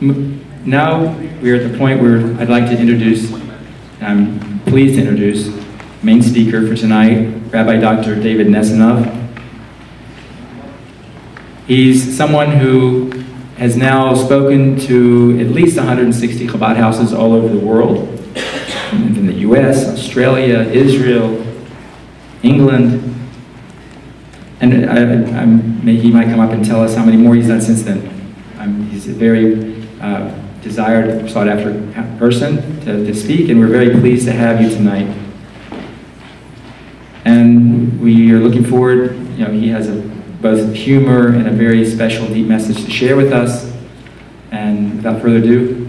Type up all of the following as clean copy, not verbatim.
Now we're at the point where I'd like to introduce, I'm pleased to introduce, main speaker for tonight, Rabbi Dr. David Nesenoff. He's someone who has now spoken to at least 160 Chabad houses all over the world, in the US, Australia, Israel, England, and he might come up and tell us how many more he's done since then. He's a very desired, sought-after person to speak, and we're very pleased to have you tonight. And we are looking forward, he has both humor and a very special, deep message to share with us. And without further ado,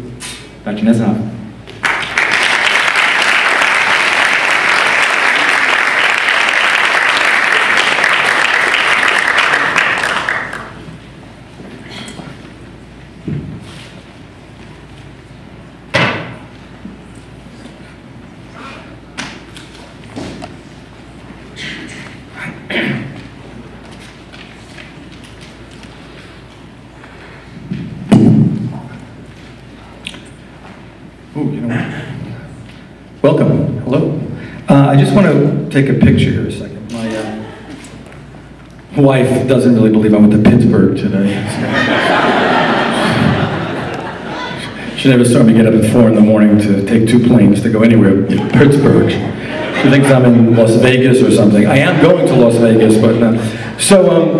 Dr. Nesenoff. Welcome. Hello. I just want to take a picture here a second. My wife doesn't really believe I went to Pittsburgh today. She never saw me get up at 4 in the morning to take 2 planes to go anywhere in Pittsburgh. She thinks I'm in Las Vegas or something. I am going to Las Vegas, but no. So,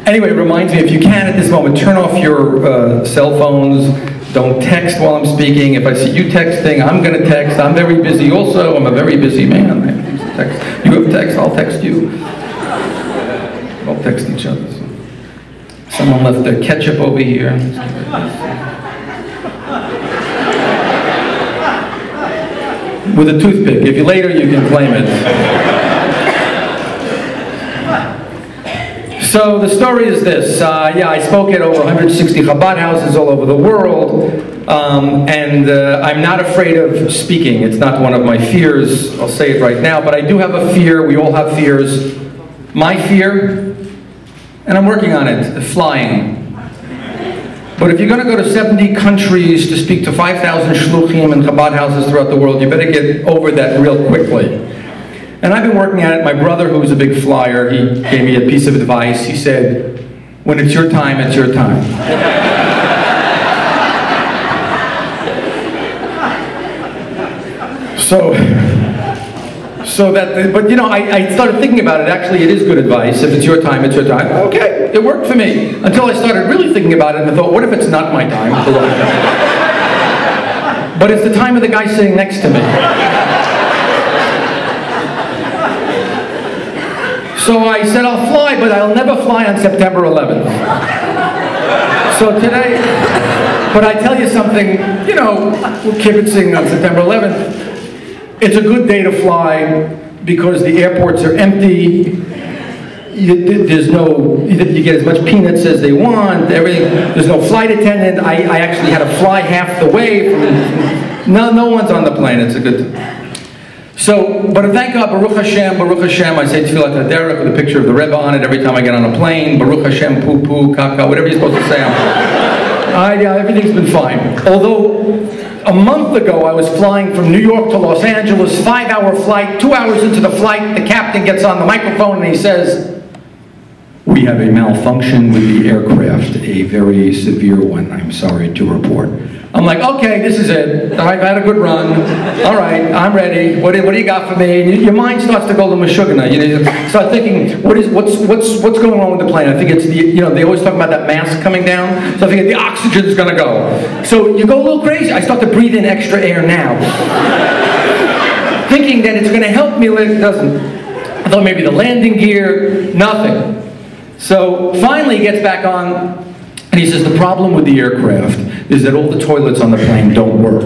anyway, it reminds me, if you can at this moment, turn off your cell phones. Don't text while I'm speaking. If I see you texting, I'm going to text. I'm very busy also. I'm a very busy man. You have text, I'll text you. We'll text each other. Someone left their ketchup over here. With a toothpick. If you later, you can claim it. So the story is this. I spoke at over 160 Chabad houses all over the world, and I'm not afraid of speaking. It's not one of my fears. I'll say it right now, but I do have a fear. We all have fears. My fear, and I'm working on it, flying. But if you're going to go to 70 countries to speak to 5,000 shluchim and Chabad houses throughout the world, you better get over that real quickly. And I've been working at it. My brother, who's a big flyer, he gave me a piece of advice. He said, when it's your time, it's your time. But I started thinking about it. Actually, it is good advice. If it's your time, it's your time. Okay, it worked for me. Until I started really thinking about it and I thought, what if it's not my time? But it's the time of the guy sitting next to me. So I said, I'll fly, but I'll never fly on September 11th. So today, but I tell you something, we're kibitzing on September 11th. It's a good day to fly because the airports are empty. You get as much peanuts as they want, everything. There's no flight attendant. I actually had to fly half the way. No one's on the plane. It's a good... So, but thank God, Baruch Hashem, I say Tfilat HaDerech with a picture of the Rebbe on it every time I get on a plane. Baruch Hashem, poo-poo, kaka, whatever you're supposed to say. Everything's been fine. Although, a month ago, I was flying from New York to Los Angeles, 5-hour flight. 2 hours into the flight, the captain gets on the microphone and he says, "We have a malfunction with the aircraft, a very severe one, I'm sorry to report." I'm like, okay, this is it. I've had a good run. All right, I'm ready. What do you got for me? And your mind starts to go to Meshuggah. You start thinking, what's going on with the plane? I think it's they always talk about that mask coming down. So I think the oxygen's going to go. So you go a little crazy. I start to breathe in extra air now, thinking that it's going to help me. It doesn't. I thought maybe the landing gear, nothing. So finally, he gets back on. And he says, the problem with the aircraft is that all the toilets on the plane don't work.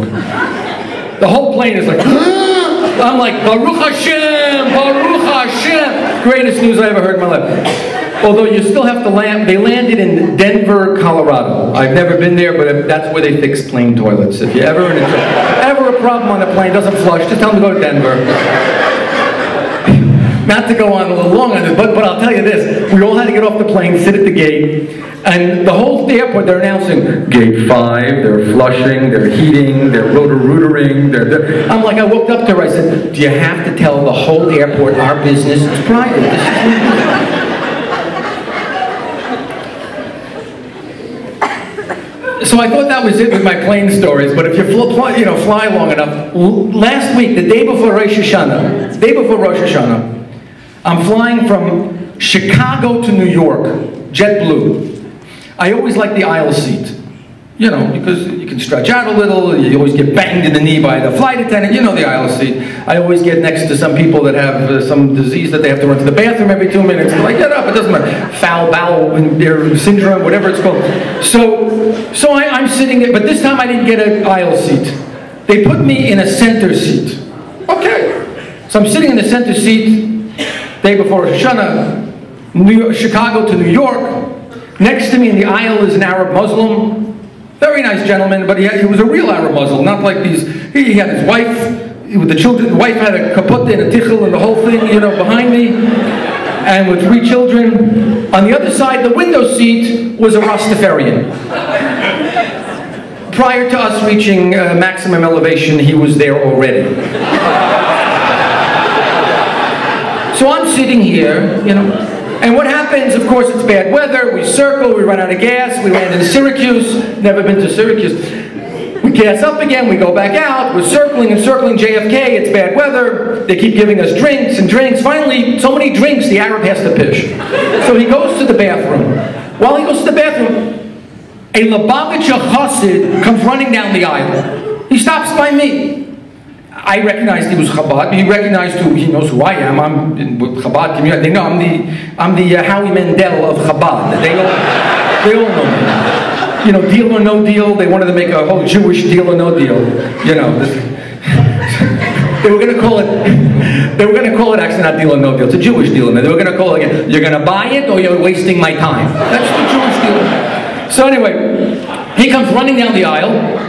The whole plane is like, I'm like, Baruch Hashem, Baruch Hashem. Greatest news I ever heard in my life. Although you still have to land, they landed in Denver, Colorado. I've never been there, but that's where they fix plane toilets. If you ever a problem on a plane, doesn't flush, just tell them to go to Denver. not to go on a little long on this, but I'll tell you this. We all had to get off the plane, sit at the gate, and the whole airport, they're announcing, Gate 5, they're flushing, they're heating, they're rotor-rootering, I'm like, I walked up to her, I said, do you have to tell the whole airport our business? It's private. This is So I thought that was it with my plane stories, but if you fly long enough, last week, the day before Rosh Hashanah, I'm flying from Chicago to New York, JetBlue. I always like the aisle seat, because you can stretch out a little, you always get banged in the knee by the flight attendant, the aisle seat. I always get next to some people that have some disease that they have to run to the bathroom every 2 minutes. They're like, get up, it doesn't matter. Foul bowel syndrome, whatever it's called. So I'm sitting there, but this time I didn't get an aisle seat. They put me in a center seat. Okay. So I'm sitting in the center seat, day before Rosh Hashanah, Chicago to New York. Next to me in the aisle is an Arab Muslim. Very nice gentleman, but he was a real Arab Muslim, not like these. He had his wife with the children. The wife had a kaput and a tichel and the whole thing, behind me, and with 3 children. On the other side, the window seat was a Rastafarian. Prior to us reaching maximum elevation, he was there already. So I'm sitting here, and what happens, of course, it's bad weather, we circle, we run out of gas, we land in Syracuse, never been to Syracuse. We gas up again, we go back out, we're circling and circling JFK, it's bad weather, they keep giving us drinks and drinks. Finally, so many drinks, the Arab has to pish. So he goes to the bathroom. While he goes to the bathroom, a Lubavitcher Chassid comes running down the aisle. He stops by me. I recognized he was Chabad. He recognized he knows who I am. I'm in Chabad community. They know I'm the Howie Mandel of Chabad. They all know me. Deal or no deal. They wanted to make a whole Jewish deal or no deal. They were going to call it. They were going to call it actually not deal or no deal. It's a Jewish deal. They were going to call it. You're going to buy it or you're wasting my time. That's the Jewish deal. So anyway, he comes running down the aisle.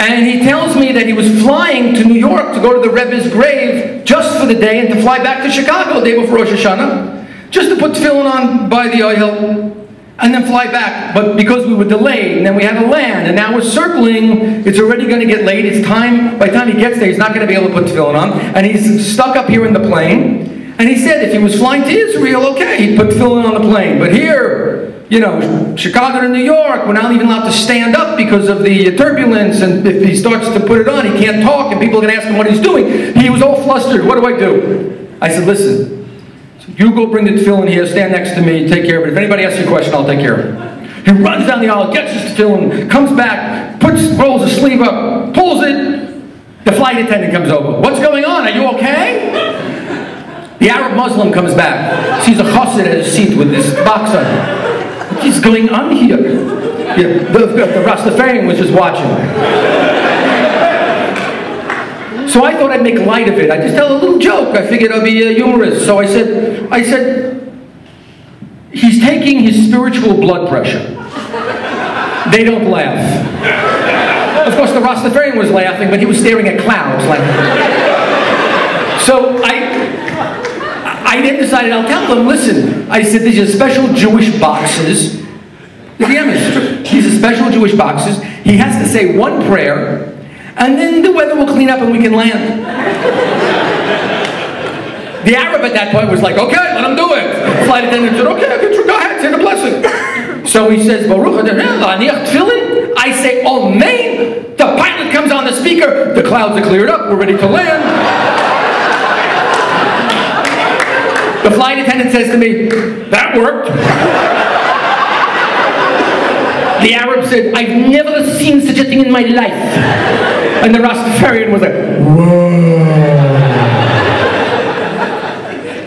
And he tells me that he was flying to New York to go to the Rebbe's grave just for the day and to fly back to Chicago the day before Rosh Hashanah, just to put tefillin on by the aisle and then fly back. But because we were delayed, and then we had to land, and now we're circling, it's already going to get late. It's time, by the time he gets there, he's not going to be able to put tefillin on. And he's stuck up here in the plane. And he said if he was flying to Israel, okay, he'd put tefillin on the plane. But here, Chicago to New York, we're not even allowed to stand up because of the turbulence, and if he starts to put it on, he can't talk, and people are going to ask him what he's doing. He was all flustered. What do I do? I said, listen, you go bring the tefillin here, stand next to me, take care of it. If anybody asks you a question, I'll take care of it. He runs down the aisle, gets his tefillin, comes back, rolls his sleeve up, pulls it. The flight attendant comes over. What's going on? Are you okay? The Arab Muslim comes back, sees a chassid at his seat with this box on it. What's going on here? The Rastafarian was just watching. So I thought I'd make light of it. I just tell a little joke. I figured I'd be humorous. So I said, he's taking his spiritual blood pressure. They don't laugh. Of course, the Rastafarian was laughing, but he was staring at clouds. So I then decided I'll tell them, listen, I said these are special Jewish boxes. These are special Jewish boxes. He has to say one prayer, and then the weather will clean up and we can land. The Arab at that point was like, okay, let him do it. The flight attendant said, okay, go ahead, say the blessing. So he says, Baruch tefillin. I say, Amen. The pilot comes on the speaker. The clouds are cleared up. We're ready to land. The flight attendant says to me, that worked. The Arab said, I've never seen such a thing in my life. And the Rastafarian was like, whoa.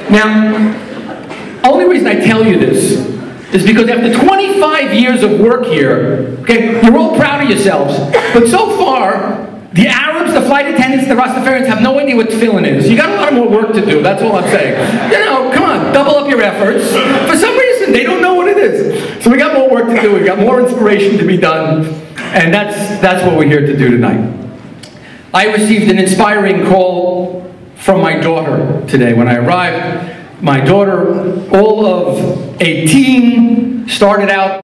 Now, only reason I tell you this is because after 25 years of work here, okay, you're all proud of yourselves, but so far, the Arabs, the flight attendants, the Rastafarians have no idea what tefillin is. You got a lot more work to do, that's all I'm saying. Come on, double up your efforts. For some reason, they don't know what it is. So we got more work to do, we got more inspiration to be done, and that's what we're here to do tonight. I received an inspiring call from my daughter today when I arrived. My daughter, all of 18, started out